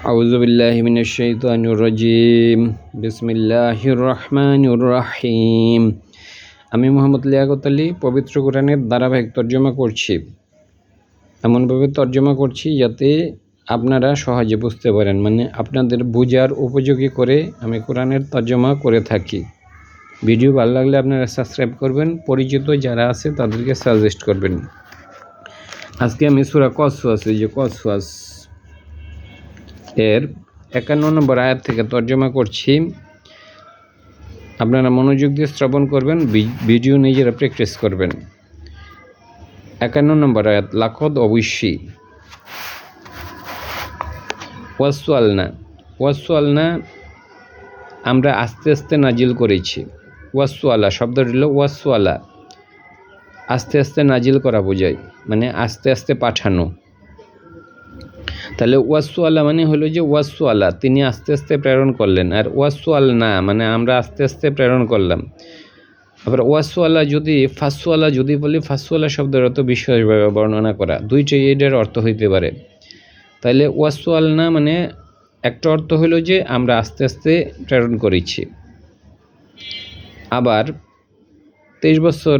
আউযু বিল্লাহি মিনাশ শাইতানির রাজিম। বিসমিল্লাহির রহমানির রহিম। আমি মোহাম্মদ লিয়াকত আলী পবিত্র কোরআনের ধারাবাহিক তর্জমা করছি। এমনভাবে তর্জমা করছি যাতে আপনারা সহজে বুঝতে পারেন, মানে আপনাদের বোঝার উপযোগী করে আমি কোরআনের তর্জমা করে থাকি। ভিডিও ভালো লাগলে আপনারা সাবস্ক্রাইব করবেন, পরিচিত যারা আছে তাদেরকে সাজেস্ট করবেন। আজকে আমি সূরা কসওয়াস, কসওয়াস এর 51 নম্বর আয়াত থেকে তর্জমা করছি। আপনারা মনোযোগ দিয়ে শ্রবণ করবেন, ভিডিও নিজেরা প্র্যাকটিস করবেন। 51 নম্বর আয়াত, লাকদ অবশ্যই, ওয়াসওয়ালনা আমরা আস্তে আস্তে নাজিল করেছি। ওয়াসওয়ালা শব্দটি হলো ওয়াসওয়ালা, আস্তে আস্তে নাজিল করা বোঝায়, মানে আস্তে আস্তে পাঠানো। তাহলে ওয়াসওয়ালা মানে হলো যে ওয়াসওয়ালা তিনি আস্তে আস্তে প্রেরণ করলেন, আর ওয়াসওয়ালনা মানে আমরা আস্তে আস্তে প্রেরণ করলাম। আবার ওয়াসওয়ালা যদি ফাসওয়ালা যদি বলি, ফাসওয়ালা শব্দের অর্থ বিশেষভাবে বর্ণনা করা, দুইটাই এটার অর্থ হইতে পারে। তাহলে ওয়াসওয়ালনা মানে একটা অর্থ হলো যে আমরা আস্তে আস্তে প্রেরণ করেছি। আবার 23 বছর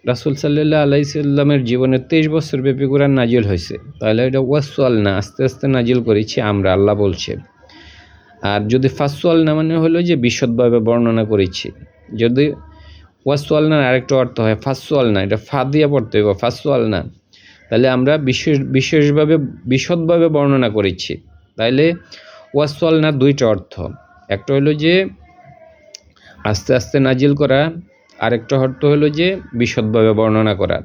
রাসূল সাল্লাল্লাহু আলাইহি সাল্লামের জীবনে 23 বছর ব্যাপী কোরআন নাজিল হয়েছে। তাহলে এটা ওয়াসওয়ালনা আস্তে আস্তে নাজিল করেছি আমরা, আল্লাহ বলছে। আর যদি ফাসওয়ালনা মানে হলো যে বিশদভাবে বর্ণনা করেছি। যদি ওয়াসওয়ালনার আরেকটা অর্থ হয় ফাসওয়ালনা, এটা ফা দিয়ে পড়তে হবে ফাসওয়ালনা, তাহলে আমরা বিশেষভাবে বিশদভাবে বর্ণনা করেছি। তাইলে ওয়াসওয়ালনার দুইটা অর্থ, একটা হলো যে আস্তে আস্তে নাজিল করা, আরেকটা অর্থ হলো যে বিশদভাবে বর্ণনা করা।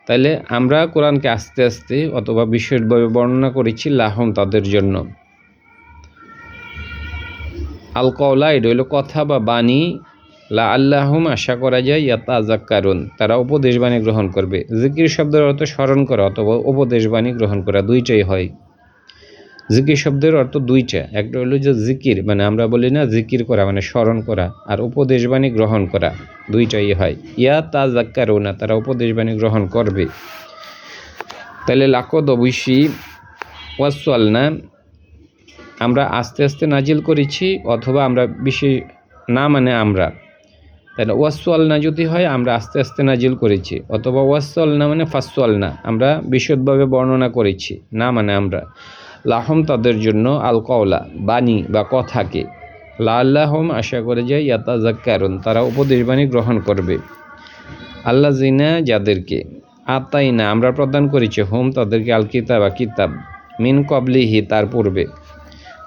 তাইলে আমরা কোরআনকে আস্তে আস্তে অথবা বিশেষভাবে বর্ণনা করেছি লাহম তাদের জন্য। আল কওলা এটা হলো কথা বা বাণী, লা আল্লাহুম আশা করা যায় ইয়াতাযাক্কারুন তারা উপদেশবাণী গ্রহণ করবে। জিকির শব্দের অর্থ স্মরণ করা অথবা উপদেশবাণী গ্রহণ করা, দুইটাই হয়। জিকির শব্দের অর্থ দুইটা, একটা হলো যে জিকির মানে আমরা বলি না জিকির করা মানে স্মরণ করা, আর উপদেশবাণী গ্রহণ করা, দুইটাই হয়। ইয়াতাযাক্কারুনা তারা উপদেশবাণী গ্রহণ করবে। তাহলে লাকদ অবশ্যই, ওয়াসওয়ালনা আমরা আস্তে আস্তে নাজিল করেছি, অথবা আমরা বিশেষ না মানে আমরা। তাহলে ওয়াসওয়ালনা যদি হয় আমরা আস্তে আস্তে নাজিল করেছি, অথবা ওয়াসওয়ালনা মানে ফাসওয়ালনা আমরা বিশদভাবে বর্ণনা করেছি, না মানে আমরা। লাহম তাদের জন্য, আল কওলা বাণী বা কথাকে, লা আল্লাহুম আশা করে যায় ইয়াতাযাক্কারুন তারা উপদেশবাণী গ্রহণ করবে। আল্লাযিনা যাদেরকে, আতাইনা আমরা প্রদান করেছি, হুম তাদেরকে, আল কিতাব কিতাব, মিন ক্বাবলিহি তার পূর্বে,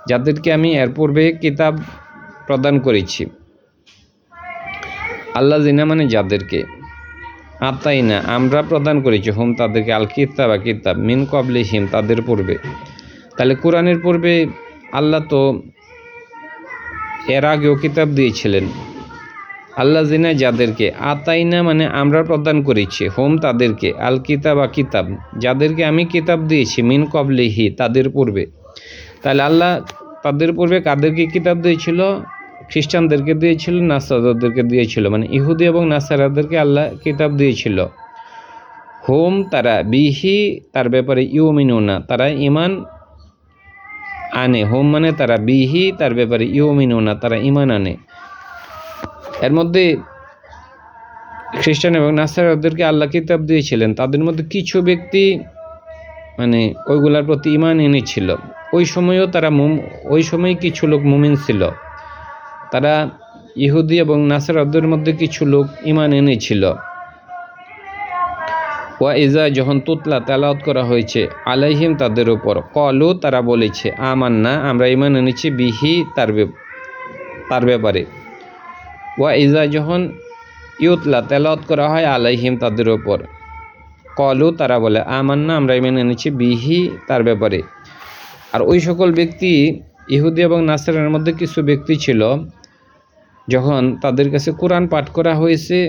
যাদেরকে আমি এর পূর্বে কিতাব প্রদান করেছি। আল্লাযিনা মানে যাদেরকে, আতাইনা আমরা প্রদান করেছি, হুম তাদেরকে, আল কিতাব কিতাব, মিন ক্বাবলিহিম তাদের পূর্বে। তাহলে কোরআনের পূর্বে আল্লাহ তো এর আগেও কিতাব দিয়েছিলেন। আল্লাযিনা যাদেরকে, আতাইনা মানে আমরা প্রদান করেছি, হুম তাদেরকে, আল কিতাব কিতাব যাদেরকে আমি কিতাব দিয়েছি, মিন ক্বাবলিহি তাদের পূর্বে। তাহলে আল্লাহ তাদের পূর্বে কাদেরকে কিতাব দিয়েছিল? খ্রিস্টানদেরকে দিয়েছিল, নাসারাদেরকে দিয়েছিল, মানে ইহুদি এবং নাসারাদেরকে আল্লাহ কিতাব দিয়েছিল। হুম তারা, বিহি তার ব্যাপারে, ইউমিনুনা তারা ঈমান আনে, হুম মানে তারা, বিহি তার ব্যাপারে, ইউমিনুনা তারা ঈমান আনে। এর মধ্যে খ্রিস্টান এবং নাসারাদেরকে আল্লাহ কিতাব দিয়েছিলেন, তাদের মধ্যে কিছু ব্যক্তি মানে ওইগুলার প্রতি ঈমান এনেছিল। ওই সময়ও তারা ওই সময় কিছু লোক মুমিন ছিল, তারা ইহুদি এবং নাসারাদের মধ্যে কিছু লোক ঈমান এনেছিল। ওয়া ইজা যখন তুতলা তেলাওয়াত করা হয়েছে, আলাইহিম তাদের উপর, ক্বালু তারা বলেছে, আমান্না আমরা ঈমান এনেছি, বিহি তার ব্যাপারে। ওয়া ইজা যখন ইউতলা তেলাওয়াত করা হয়, আলাইহিম তাদের উপর, ক্বালু তারা বলে, আমান্না আমরা ঈমান এনেছি, বিহি তার ব্যাপারে। আর ওই সকল ব্যক্তি ইহুদি এবং নাসারার মধ্যে কিছু ব্যক্তি ছিল, যখন তাদের কাছে কোরআন পাঠ করা হয়েছে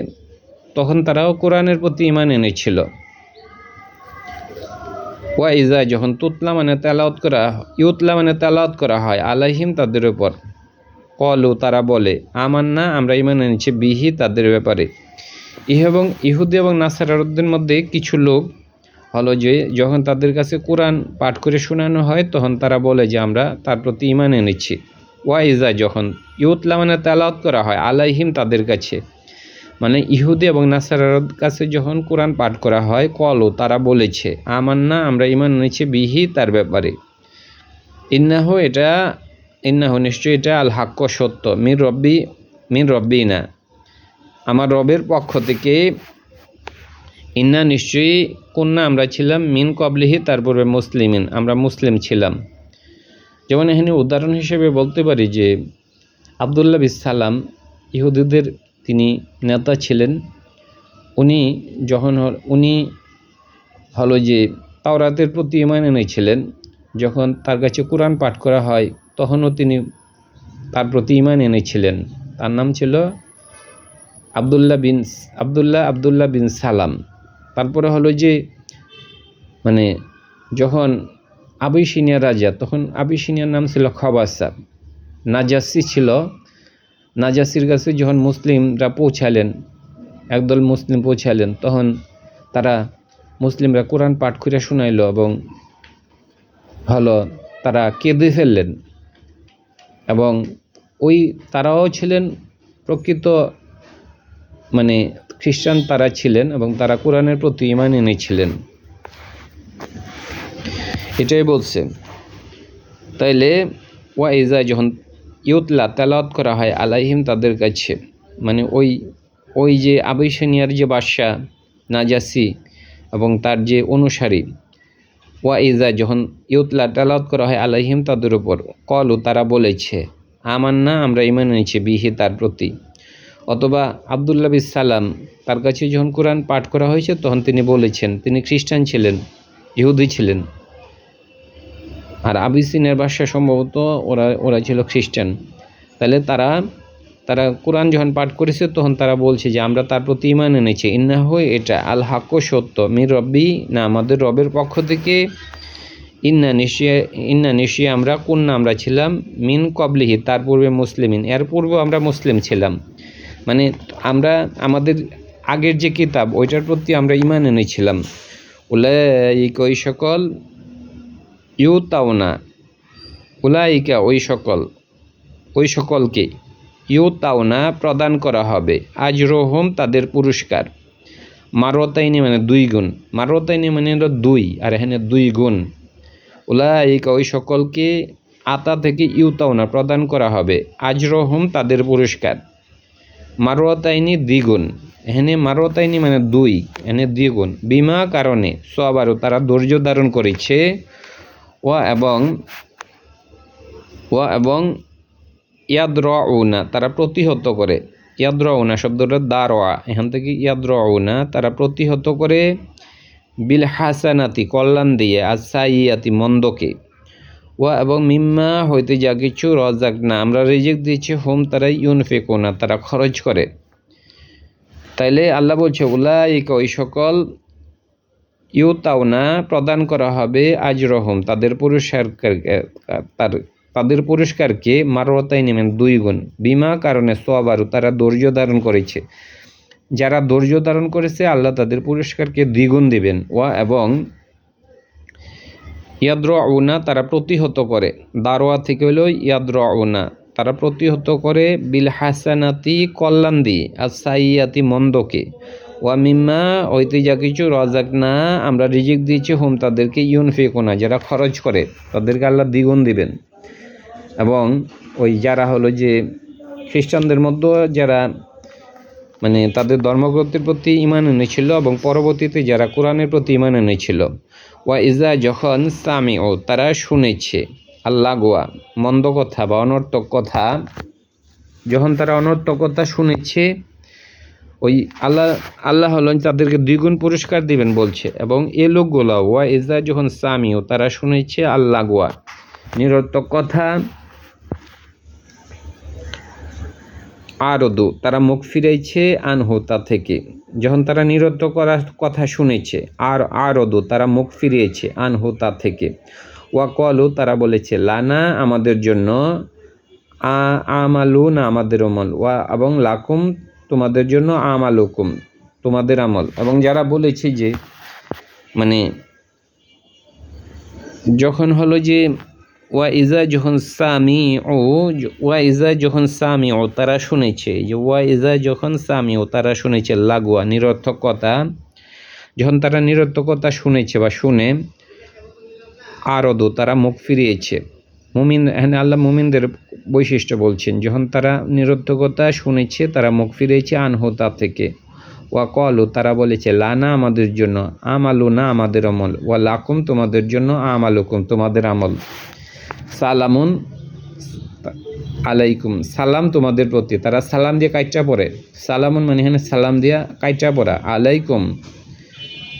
তখন তারাও কোরআনের প্রতি ঈমান এনেছিল। ওয়া ইজা যখন তুতলা মানে তেলাওয়াত করা, ইউতলা মানে তেলাওয়াত করা হয়, আলাইহিম তাদের উপর, ক্বালু তারা বলে, আমান্না আমরা ঈমান এনেছি, বিহি তাদের ব্যাপারে। এবং ইহুদি এবং নাসারাদের মধ্যে কিছু লোক হলো যে যখন তাদের কাছে কোরআন পাঠ করে শোনানো হয় তখন তারা বলে যে আমরা তার প্রতি ঈমান এনেছি। ওয়াইজা যখন ইউতলা মানে তেলাওয়াত করা হয় আলাইহিম তাদের কাছে, মানে ইহুদি এবং নাসারার কাছে যখন কোরআন পাঠ করা হয় কলও তারা বলেছে আমান্না আমরা ঈমান এনেছি বিহি তার ব্যাপারে। ইন্নাহু নিশ্চয়ই এটা আল হাক্ক সত্য মিন রব্বিনা আমার রবের পক্ষ থেকে। ইন্না নিশ্চয়ই কুন্না আমরা ছিলাম মিন কবলিহি তার পূর্বে মুসলিমিন আমরা মুসলিম ছিলাম। যেমন এখানে উদাহরণ হিসেবে বলতে পারি যে আবদুল্লাহ বিন সালাম ইহুদিদের তিনি নেতা ছিলেন। উনি হলো যে তাওরাতের প্রতি ঈমান এনেছিলেন। যখন তার কাছে কোরআন পাঠ করা হয় তখনও তিনি তার প্রতি ঈমান এনেছিলেন। তার নাম ছিল আবদুল্লাহ বিন সালাম। তারপরে হলো যে মানে যখন আবিসিনিয়া রাজা, তখন আবিসিনিয়ার নাম ছিল খবাসা, নাজাসি ছিল। নাজাসির কাছে যখন মুসলিমরা পৌঁছালেন, একদল মুসলিম পৌঁছালেন, তখন মুসলিমরা কোরআন পাঠ করে শোনাইল এবং তারা কেঁদে ফেললেন। এবং তারাও ছিলেন প্রকৃত মানে খ্রিস্টান তারা ছিলেন এবং তারা কোরআনের প্রতি ঈমান এনেছিলেন। এটাই বলছে। তাইলে ওয়াইজা যখন ইউতলা তেলাওয়াত করা হয় আলাইহিম তাদের কাছে, মানে ওই যে আবিসিনিয়ার যে বাদশা নাজাসি এবং তার যে অনুসারী, ওয়াইজা যখন ইউতলা তেলাওয়াত করা হয় আলাইহিম তাদের উপর কলু তারা বলেছে আমান্না আমরা ঈমান এনেছি বিহি তার প্রতি। অথবা আবদুল্লাহ বিন সালাম তার কাছে যখন কোরআন পাঠ করা হয়েছে তখন তিনি বলেছেন, তিনি খ্রিস্টান ছিলেন, ইহুদি ছিলেন। আর আবিসিনিয়ার বাদশা সম্ভবত ওরা ছিল খ্রিস্টান। তাহলে তারা কোরআন যখন পাঠ করেছে তখন তারা বলছে যে আমরা তার প্রতি ঈমান এনেছি। ইন্নাহু এটা আল হাক্ক সত্য মির রব্বি না আমাদের রবের পক্ষ থেকে। ইন্না নিশ্চয়ই আমরা ছিলাম মিন কবলিহি তার পূর্বে মুসলিমিন এর পূর্বে আমরা মুসলিম ছিলাম। মানে আমরা আমাদের আগের যে কিতাব ওইটার প্রতি আমরা ঈমান এনেছিলাম। উলাইকা ওই সকলকে ইউতাউনা প্রদান করা হবে আজরহুম তাদের পুরস্কার। মারতাইনি মানে 2 গুণ, মারতাইনি মানে 2 আর এখানে 2 গুণ। উলাইকা ওই সকলকে আতা থেকে ইউতাউনা প্রদান করা হবে আজরহুম তাদের পুরস্কার। মারতাইনি দ্বিগুণ, এখানে মারতাইনি মানে 2, এখানে দ্বিগুণ। বিমা কারণে সবারও তারা ধৈর্য ধারণ করেছে। এবং ইয়াদরাউনা তারা প্রতিহত করে, ইয়াদরাউনা শব্দটা দারওয়া, এখান থেকে ইয়াদরাউনা তারা প্রতিহত করে বিল হাসানাতি কল্যাণ দিয়ে আসাইয়াতি মন্দকে। এবং মিম্মা হইতে যা কিছু রজাক না আমরা রিজিক দিয়েছি হোম তারা ইউনফিকুনা তারা খরচ করে। তাইলে আল্লাহ বলছে উলাইকা ওই সকল ইউতাউনা প্রদান করা হবে আজরহুম তাদের পুরস্কারকে মারওয়াতাইনি মানে 2 গুণ। বিমা কারণে সবারও তারা ধৈর্য ধারণ করেছে, যারা ধৈর্য ধারণ করেছে আল্লাহ তাদের পুরস্কারকে দ্বিগুণ দিবেন। এবং ইয়াদরাউনা তারা প্রতিহত করে, দারওয়া থেকে হলো ইয়াদরাউনা তারা প্রতিহত করে বিল হাসানাতি কল্যাণ দিয়ে আর সাইয়াতি মন্দকে। মিম্মা হইতে যা কিছু রজাক না আমরা রিজিক দিয়েছি হোম তাদেরকে ইউনফিকুনা যারা খরচ করে তাদেরকে আল্লাহ দ্বিগুণ দিবেন। এবং যারা হলো যে খ্রিস্টানদের মধ্যে যারা মানে তাদের ধর্মগ্রন্থের প্রতি ঈমান এনেছিল এবং পরবর্তীতে যারা কোরআনের প্রতি ঈমান এনেছিল, ইজা যখন সামিউ তারা শুনেছে আল্লাগওয়া মন্দ কথা বা অনর্থক কথা, যখন তারা অনর্থক কথা শুনেছে আল্লাহ হলেন তাদেরকে 2 গুণ পুরস্কার দিবেন বলছে। এবং এ লোকগুলা ইজা যখন সামিউ তারা শুনেছে আল্লাগওয়া নিরর্থক কথা, আরদু তারা মুখ ফিরাইছে আনহু তা থেকে। যখন তারা নিরর্থক কথা শুনেছে আরদু তারা মুখ ফিরিয়েছে আনহু তা থেকে। ওয়াকলু তারা বলেছে লানা আমাদের জন্য, আমালু না আমাদের আমল, এবং লাকুম তোমাদের জন্য আমালুকুম তোমাদের আমল। এবং যারা বলেছে যে মানে যখন হলো যে ওয়া ইজা যখন সামি ও তারা শুনেছে, যে ওয়া ইজা যখন সামি ও তারা শুনেছে লাগোয়া নিরর্থকতা, যখন তারা নিরর্থকতা শুনেছে বা শুনে আরদু তারা মুখ ফিরিয়েছে। মুমিন, এখানে আল্লাহ মুমিনদের বৈশিষ্ট্য বলছেন, যখন তারা নিরর্থকতা শুনেছে তারা মুখ ফিরিয়েছে আনহু তা থেকে। ওয়া কলু তারা বলেছে লানা আমাদের জন্য, আমালু না আমাদের আমল, ওয়া লাকুম তোমাদের জন্য, আমালুকুম তোমাদের আমল, সালামুন আলাইকুম সালাম তোমাদের প্রতি। তারা সালাম দিয়ে কাইটা পড়ে, সালামুন মানে এখানে সালাম দিয়া কাইটা পড়া, আলাইকুম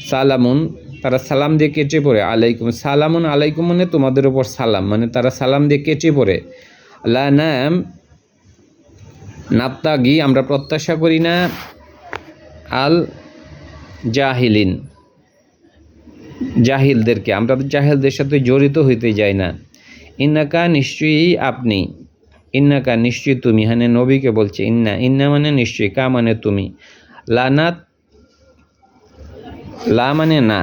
সালামুন তারা সালাম দিয়ে কেটে পড়ে, আলাইকুম সালামুন আলাইকুম মানে তোমাদের উপর সালাম, মানে তারা সালাম দিয়ে কেটে পড়ে। লা নাম নাপ্তাগি আমরা প্রত্যাশা করি না, আল জাহিলিন জাহিলদেরকে, আমরা জাহিলদের সাথে জড়িত হইতে যাই না। ইন্নাকা নিশ্চয়ই আপনি, ইন্নাকা নিশ্চয়ই তুমি, মানে নবীকে বলছে, ইন্না মানে নিশ্চয়ই, কা মানে তুমি, লানাত লা মানে না,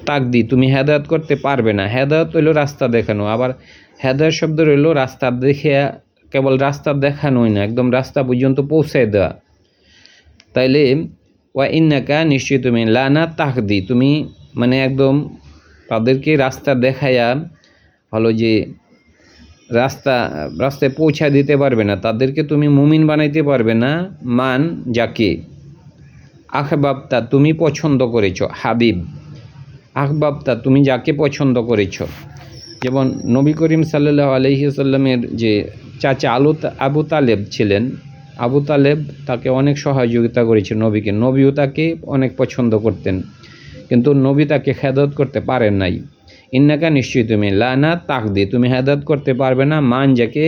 তাকদি তুমি হেদায়ত করতে পারবে না। হেদায়ত হইল রাস্তা দেখানো, আবার হেদায়ত শব্দ রইল রাস্তা দেখে, কেবল রাস্তা দেখানোই না, একদম রাস্তা পর্যন্ত পৌঁছায় দেওয়া। তাইলে ওয়া ইন্নাকা নিশ্চয়ই তুমি, লানা তাকদি তুমি মানে একদম তাদেরকে রাস্তা দেখায়া হলো যে রাস্তায় পৌঁছা দিতে পারবে না, তাদেরকে তুমি মুমিন বানাইতে পারবে না। মান যাকে, আখবাবতা তুমি পছন্দ করেছ, হাবিব আখবাবতা তুমি যাকে পছন্দ করেছ। যেমন নবী করিম সাল্লাল্লাহু আলাইহি ওয়াসাল্লামের যে চাচা আবু তালেব ছিলেন, আবু তালেব তাকে অনেক সহযোগিতা করেছেন নবীকে, নবীও তাকে অনেক পছন্দ করতেন, কিন্তু নবী তাকে হেদায়েত করতে পারেন নাই। ইন্নাকা নিশ্চয়ই তুমি, লানা তাকদি তুমি হেদায়েত করতে পারবে না, মান যাকে,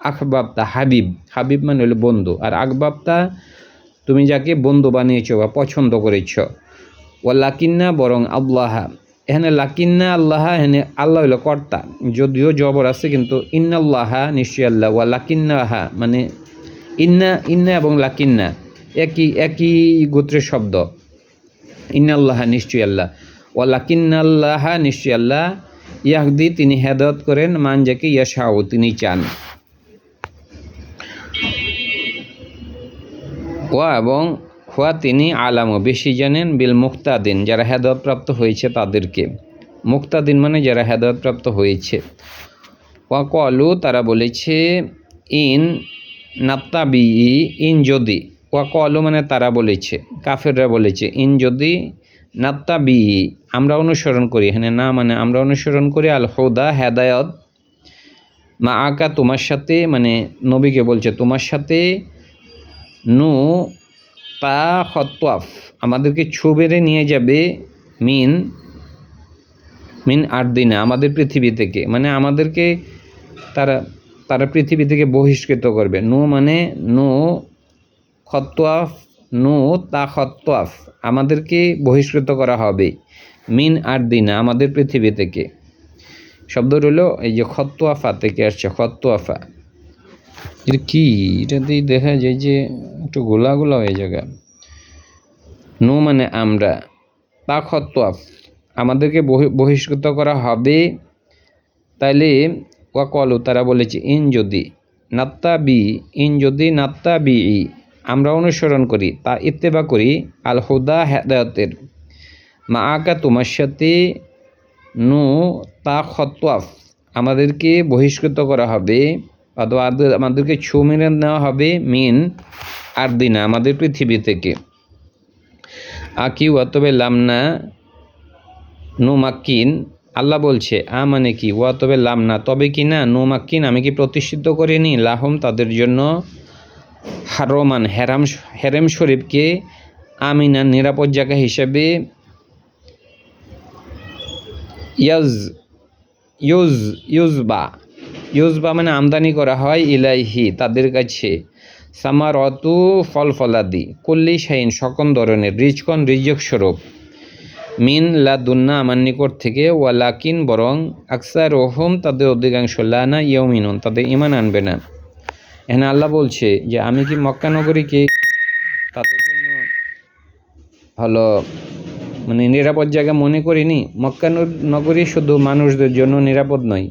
আখবাবতা হাবিব, হাবিব মানে হলো বন্ধু, আর আকবাবতা তুমি যাকে বন্ধু বানিয়েছ বা পছন্দ করেছ। ও লাকিন্না বরং আল্লাহা, এখানে লাকিন্না আল্লাহা, এখানে আল্লাহ হইল কর্তা, যদিও জবর আছে কিন্তু ইন্নাল্লাহা নিশ্চয়ই আল্লাহ, ওয়া লাকিন্নাহা মানে ইন্না এবং লাকিন্না একই গোত্রের শব্দ। ইন্নাল্লাহা নিশ্চয়ই আল্লাহ, ওয়া লাকিন্নাল্লাহা নিশ্চয়ই আল্লাহ, ইয়াহদি তিনি হেদায়েত করেন, মান যাকে ইয়াশাউ তিনি চান। ওয়া এবং হুয়া তিনি আলামও বেশি জানেন, বিল মুক্তাদিন যারা হেদায়েত প্রাপ্ত হয়েছে তাদেরকে, মুক্তাদিন মানে যারা হেদায়েত প্রাপ্ত হয়েছে। ওয়া কলু তারা বলেছে, ইন নাত্তাবি ইন যদি, ওয়া কলু মানে তারা বলেছে, কাফেররা বলেছে, ইন যদি নাত্তাবি আমরা অনুসরণ করি, এখানে না মানে আমরা অনুসরণ করি, আল হুদা হেদায়ত, মা আকা তোমার সাথে, মানে নবীকে বলছে তোমার সাথে, নু তা খত্ওয়াফ আমাদেরকে ছুবেরে নিয়ে যাবে, মিন আরদিনা আমাদের পৃথিবী থেকে, মানে আমাদেরকে তারা পৃথিবী থেকে বহিষ্কৃত করবে। নু মানে নু খত্ওয়াফ, নু তা খত্ওয়াফ আমাদেরকে বহিষ্কৃত করা হবে, মিন আরদিনা আমাদের পৃথিবী থেকে। শব্দ রইল এই যে খত্ওয়াফা থেকে আসছে, খত্ওয়াফা এটা কি, এটাতেই দেখা যায় যে একটু গোলা হয়ে জায়গা। নু মানে আমরা, তা খত্ওয়াফ আমাদেরকে বহিষ্কৃত করা হবে। তাইলে ওয়া কলু তারা বলেছে, ইন যদি নাত্তাবি আমরা অনুসরণ করি, তা ইত্তেবা করি, আল হুদা হেদায়তের, মা আকা তোমার সাথে, নু তা খত্ওয়াফ আমাদেরকে বহিষ্কৃত করা হবে, অথবা আমাদেরকে ছু মেরে নেওয়া হবে, মিন আরদিনা আমাদের পৃথিবী থেকে। আকি ওয়া তবে লামনা নু মাক্কিন আল্লাহ বলছে, মানে কি, ওয়া তবে লামনা তবে কি না, নু মাক্কিন আমি কি প্রতিষ্ঠিত করিনি, লাহুম তাদের জন্য, হারমান হেরেম শরীফকে, আমিনা নিরাপদ জায়গা হিসেবে, ইউজবা মানে আমদানি করা হয়, ইলাইহি তাদের কাছে, সামারতু ফলফলাদি, কুল্লি শাইন সকল ধরনের, রিজকন রিজক স্বরূপ, মিন লাদুন্না আমার নিকট থেকে, ওয়ালাকিন বরং, আকসার ওহম তাদের অধিকাংশ, লানা ইয়মিনুন তাদের ইমান আনবে না। এখানে আল্লাহ বলছে যে আমি কি মক্কা নগরীকে তাদের জন্য হলো মানে নিরাপদ জায়গা মনে করিনি। মক্কা নগরী শুধু মানুষদের জন্য নিরাপদ নয়,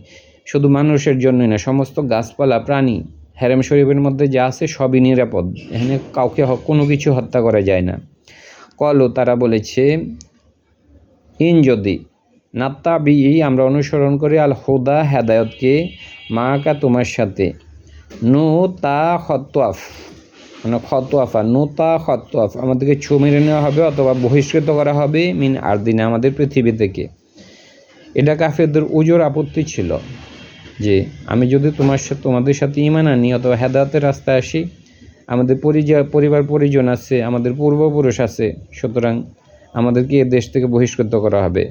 শুধু মানুষের জন্যই না, সমস্ত গাছপালা প্রাণী হেরেম শরীফের মধ্যে যা আছে সবই নিরাপদ। এখানে কাউকে কোনো কিছু হত্যা করা যায় না। কলু তারা বলেছে, ইন যদি নাত্তা বি আমরা অনুসরণ করি আল হুদা হেদায়তকে মাকা তোমার সাথে, নু তা খতওয়াফ মানে খতওয়াফা নু তা খতওয়াফ আমাদেরকে ছু মেরে নেওয়া হবে অথবা বহিষ্কৃত করা হবে মিন আরদিনে আমাদের পৃথিবী থেকে। এটা কাফেরদের উজোর আপত্তি ছিল যে আমি যদি তোমাদের সাথে ঈমান আনি অথবা হেদায়েতের রাস্তায় আসি, আমাদের পরিবার পরিজন আছে, আমাদের পূর্বপুরুষ আছে, সুতরাং আমাদেরকে এ দেশ থেকে বহিষ্কৃত করা হবে।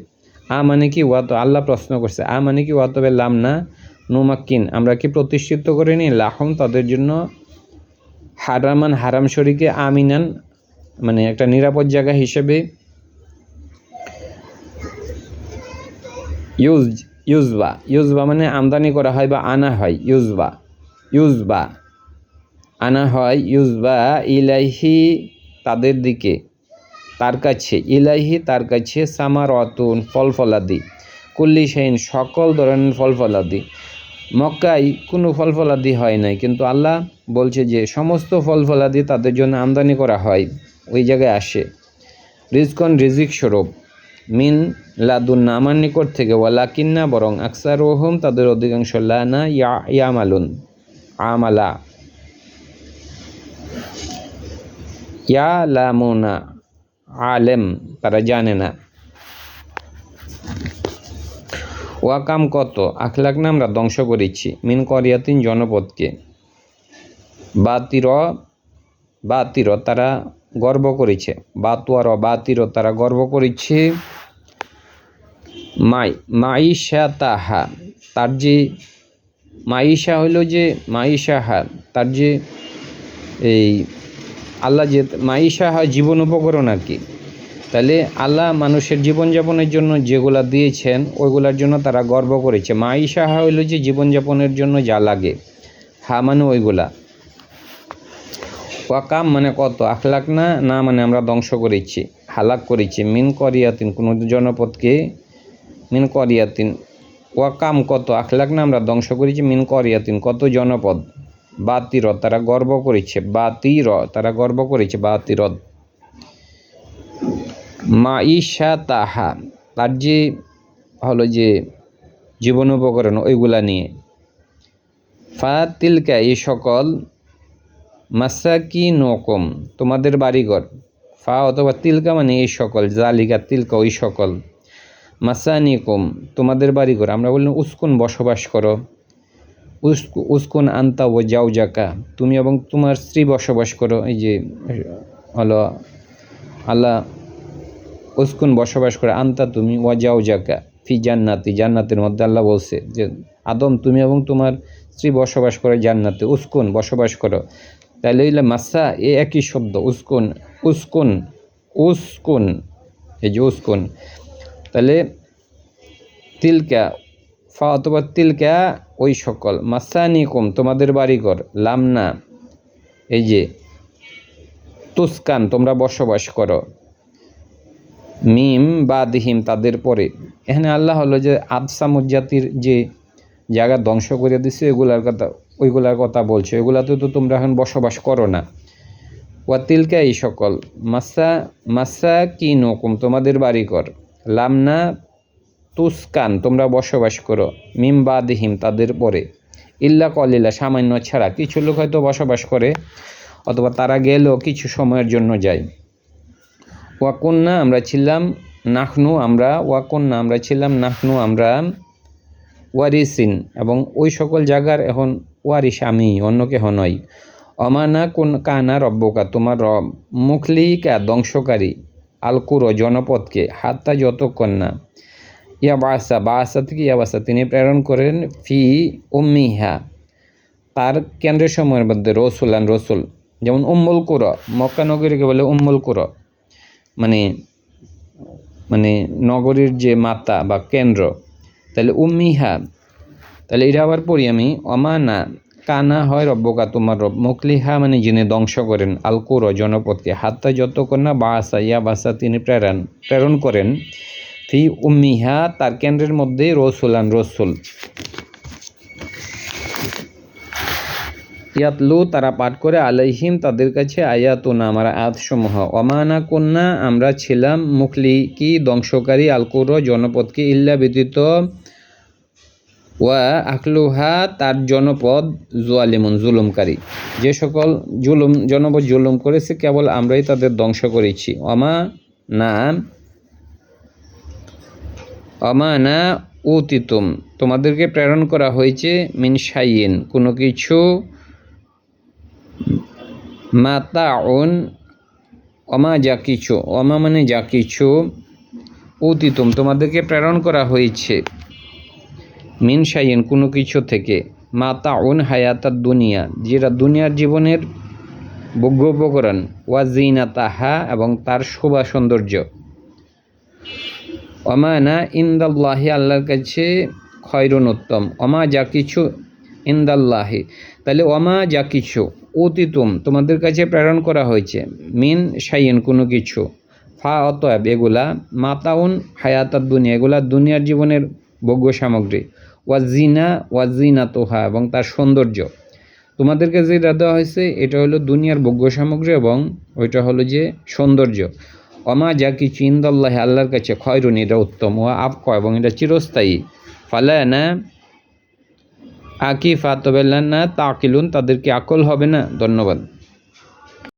মানে কি ওয়া তো আল্লাহ প্রশ্ন করছে, মানে কি ওয়া তবে লাম না নুমাক্কিন আমরা কি প্রতিষ্ঠিত করিনি লাহম তাদের জন্য হারামান হারাম শরীকে আমিনান মানে একটা নিরাপদ জায়গা হিসেবে, ইউজবা মানে আমদানি করা হয় বা আনা হয়, ইউজবা আনা হয়, ইউজবা ইলাইহি তাদের দিকে, তার কাছে, ইলাইহি তার কাছে, সামার অতুন ফলফলাদি, কুল্লি শাইন সকল ধরনের ফলফলাদি। মক্কায় কোনো ফলফলাদি হয় নাই, কিন্তু আল্লাহ বলছে যে সমস্ত ফলফলাদি তাদের জন্য আমদানি করা হয়, ওই জায়গায় আসে। রিজকন রিজিক স্বরূপ, মিন লাদুন্না আমার নিকট থেকে, ওয়ালাকিন্না বরং আকসার ওহম তাদের অধিকাংশ লানা ইয়ামালুন আমালা ইয়ালামুনা আলেম তারা জানে না। ওয়াকাম কত আখলাক না আমরা ধ্বংস করেছি, মিন করিয়াতিন জনপদকে, বাতির তারা গর্ব করেছে, বাতির তারা গর্ব করেছে, মাইশা তাহা তার যে মাইশা হইল যে মাইশাহা তার যে এই আল্লাহ যে মাইশা হয় জীবন উপকরণ আর কি। তাহলে আল্লাহ মানুষের জীবনযাপনের জন্য যেগুলা দিয়েছেন ওইগুলার জন্য তারা গর্ব করেছে। মাইশা হইল যে জীবনযাপনের জন্য যা লাগে, মানে ওইগুলা। ওয়াকাম মানে কত, আখলাক না মানে আমরা ধ্বংস করেছি, হালাক করেছি, মিন করিয়াতিন কোনো জনপদকে, মিন করিয়াতিন ওয়াকাম কত আখলাক না আমরা ধ্বংস করেছি, মিন করিয়াতিন কত জনপদ, বাতির তারা গর্ব করেছে, তারা গর্ব করেছে, বাতিরদ মাইশা তাহা তার যে হলো যে জীবন উপকরণ ওইগুলা নিয়ে। তিলকা এই সকল, মাসাকিনুকুম তোমাদের বাড়িঘর, অথবা তিলকা মানে এই সকল, জালিকা তিলকা ওই সকল, মাসানিকুম তোমাদের বাড়িঘর। আমরা বললাম উস্কুন বসবাস করো, উস্কুন আন্তা ও যাও জাকা তুমি এবং তোমার স্ত্রী বসবাস করো। এই যে হলো আল্লাহ উস্কুন বসবাস করে, আন্তা তুমি, ওয়া যাও জাকা ফি জান্নাতের মধ্যে আল্লাহ বলছে যে আদম তুমি এবং তোমার স্ত্রী বসবাস করে জান্নাতে, উস্কুন বসবাস করো। তাহলে হইলে মাসা এ একই শব্দ, উস্কুন এই যে উস্কুন। তাহলে তিলকা অথবা তিলকা ওই সকল, মাসানিকুম তোমাদের বাড়িঘর, লামনা এই যে তুস্কান তোমরা বসবাস করো, মিম বাদিহিম তাদের পরে। এখানে আল্লাহ হলো যে আদ সামুদ জাতির যে জায়গা ধ্বংস করে দিচ্ছে ওইগুলার কথা বলছে, ওইগুলাতে তো তোমরা এখন বসবাস করো না। ওয়া তিলকা এই সকল, মাসা কি নকুম তোমাদের বাড়িঘর, লামনা তুস্কান তোমরা বসবাস করো, মিম বাদিহিম তাদের পরে, ইল্লা কলিলা সামান্য ছাড়া, কিছু লোক হয়তো বসবাস করে অথবা তারা গেলেও কিছু সময়ের জন্য যায়। ওয়াকুন্না আমরা ছিলাম, আমরা ছিলাম নাহনু আমরা ওয়ারিসিন এবং ওই সকল জায়গার এখন ওয়ারিস আমি, অন্য কেহ নয়। অমানা কোন কানা রব্বকা তোমার রব, মুখলিকা ধ্বংসকারী, আলকুরো জনপদকে, হাত্তা যতক্ষণ না, বাসা থেকে ইয়াবাসা তিনি প্রেরণ করেন, ফি উম্মিহা তার কেন্দ্রের সময়ের মধ্যে রসুল, যেমন উম্মুল কুরা, মক্কা নগরীকে বলে উম্মুল কুরা, মানে নগরীর যে মাতা বা কেন্দ্র। তাহলে উম্মিহা, তাহলে এটা আবার পড়ি আমি, অমানা কানা হয় রব্বকা তোমার রব, মুকলিহা মানে যিনি ধ্বংস করেন, আল কুর জনপদকে, হাত্তা যতক্ষণ না বাসা ইয়া বাসা তিনি প্রেরণ করেন, ফি উম্মিহা তার কেন্দ্রের মধ্যে রসুলান রসুল, ইয়াতলু তারা পাঠ করে, আলাইহিম তাদের কাছে, আয়াতুনা আমার আয়াতসমূহ, অমানা কন্যা আমরা ছিলাম, মুখলি কি ধ্বংসকারী, আলকুর জনপদকে, ইল্লা ব্যতীত, ওয়া আখলুহা তার জনপদ, জোয়ালিমুন জুলুমকারী, যে সকল জনপদ জুলুম করেছে কেবল আমরাই তাদের ধ্বংস করেছি। অমানা উতিতুম তোমাদেরকে প্রেরণ করা হয়েছে, মিন শাইইন কোনো কিছু, মাতাউন অমা যা কিছু, অমা মানে যা কিছু, উতিতুম তোমাদেরকে প্রেরণ করা হয়েছে, মিন শাইইন কোনো কিছু থেকে, মাতাউন হায়াতাত দুনিয়া যেটা দুনিয়ার জীবনের ভোগ্য উপকরণ, ওয়াজিনাতাহা এবং তার শোভা সৌন্দর্য, অমানা ইন্দাল্লাহি আল্লাহর কাছে খয়রুন উত্তম, অমা যা কিছু, ইন্দাল্লাহি তাহলে অমা যা কিছু, অতিতুম তোমাদের কাছে প্রেরণ করা হয়েছে, মিন শাইইন কোনো কিছু, ফা অতএব এগুলা, মাতাউন হায়াতাত দুনিয়া এগুলা দুনিয়ার জীবনের ভোগ্য সামগ্রী, ওয়াজিনা তোহা এবং তার সৌন্দর্য, তোমাদেরকে যেটা দেওয়া হয়েছে এটা হলো দুনিয়ার ভোগ্য সামগ্রী এবং ওইটা হলো যে সৌন্দর্য, অমা যা কিছু, ইন্দাল্লাহি আল্লাহর কাছে, খয়রুন এটা উত্তম, ও আবকা এবং এটা চিরস্থায়ী, ফালানা আকিফা তবে না তাকিলুন তাদেরকে আকল হবে না। ধন্যবাদ।